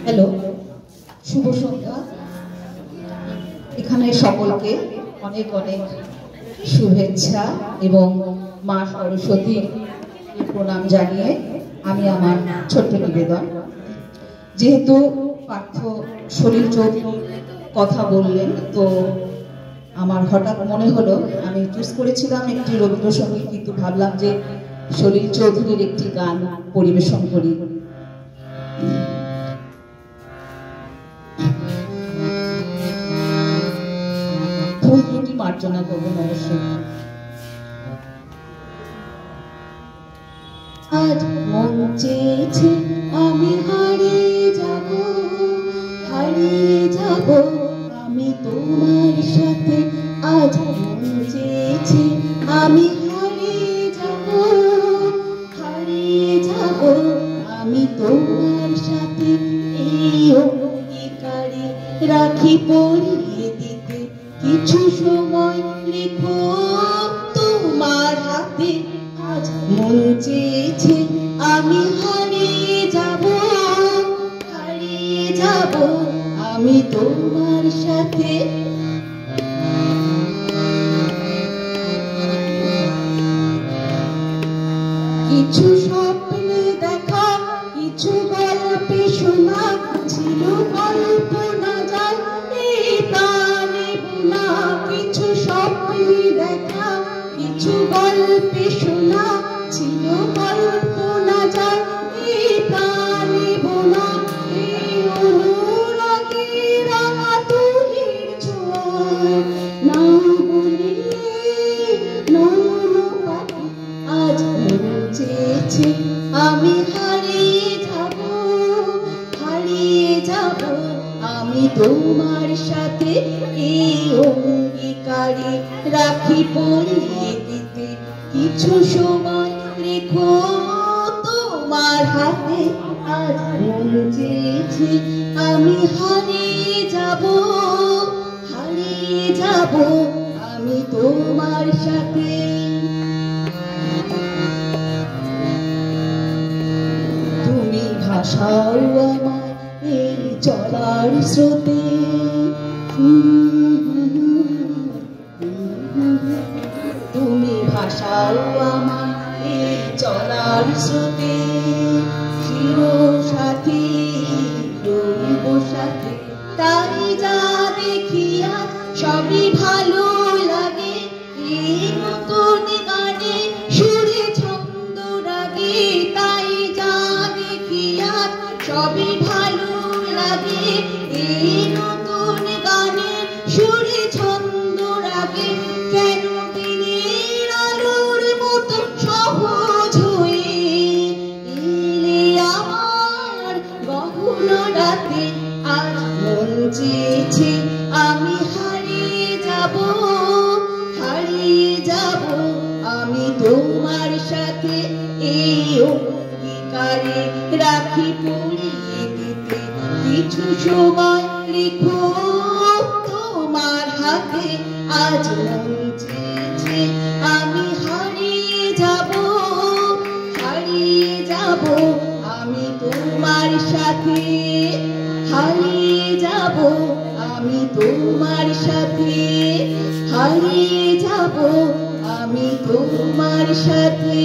Hello, শুভ সন্ধ্যা। এখানে সকলকে অনেক অনেক শুভেচ্ছা এবং মা সরস্বতীর প্রণাম জানিয়ে আমি আমার ছোট্ট নিবেদন, যেহেতু পার্থ সলিল চৌধুরীর কথা বললেন, তো আমার হঠাৎ মনে হলো, আমি চুজ করেছিলাম একটি রবীন্দ্রসঙ্গীত, কিন্তু ভাবলাম যে সলিল চৌধুরীর একটি গান পরিবেশন করি। ভুল ত্রুটি মার্জনা করবেন অবশ্যই। আজ মন চেয়েছে আমি হারিয়ে যাব, হারিয়ে যাব আমি তোমার সাথে। আজ মন চেয়েছে আমি হারিয়ে যাব, হারিয়ে যাব আমি তোমার সাথে। এই অঙ্গীকারে রাখি পরিয়ে দিতে, কিছু সময় রেখো তোমার হাতে। আজ মন চেয়েছে আমি হারিয়ে যাব, হারিয়ে যাব আমি তোমার সাথে। কিছু স্বপ্নে দেখা, কিছু গল্পে শোনা, ছিল কল্পনা যায় এই প্রাণে বোনা। কিছু স্বপ্নে দেখা, কিছু গল্পে শোনা, ছিল কল্পনা যায় এই প্রাণে বোনা। এই অনুরাগে রাঙা তুলির ছোঁয়ায় নাম বলিয়ে নয়ন পাখি। আজ মন চেয়েছে আমি হারিয়ে যাব, হারিয়ে যাব আমি তোমার সাথে। এই অঙ্গীকারে রাখি পরিয়ে দিতে, কিছু সময় রেখো তোমার হাতে। আজ মন চেয়েছে আমি হারিয়ে যাব, হারিয়ে যাব আমি তোমার সাথে। তুমি ভাষাও আমায় এই চলার স্রোতে, তুমি ভাষাও আমায় এই চলার স্রোতে। চির সাথী রইব সাথে, তাই যা দেখিয়া সবই ভালো লাগে। এই নতুন গানে সুরে ছন্দ রাগে, তাই যা দেখিয়া সবই ভালো লাগে। এই নতুন গানে সুরে ছন্দ রাগে, কেন দিনের আলোর মতো সহজ হয়ে এলে আমার গহন রাতে। আজ মন চেয়েছে আমি হারিয়ে যাব, হারিয়ে যাব আমি তোমার সাথে। এই অঙ্গীকারে রাখি পরিয়ে দিতে, কিছু সময় রেখো তোমার হাতে। আজ মন চেয়েছে আমি হারিয়ে যাব, হারিয়ে যাব আমি তোমার সাথে। হারিয়ে যাব আমি তোমার সাথে, হারিয়ে যাব আমি তোমার সাথে।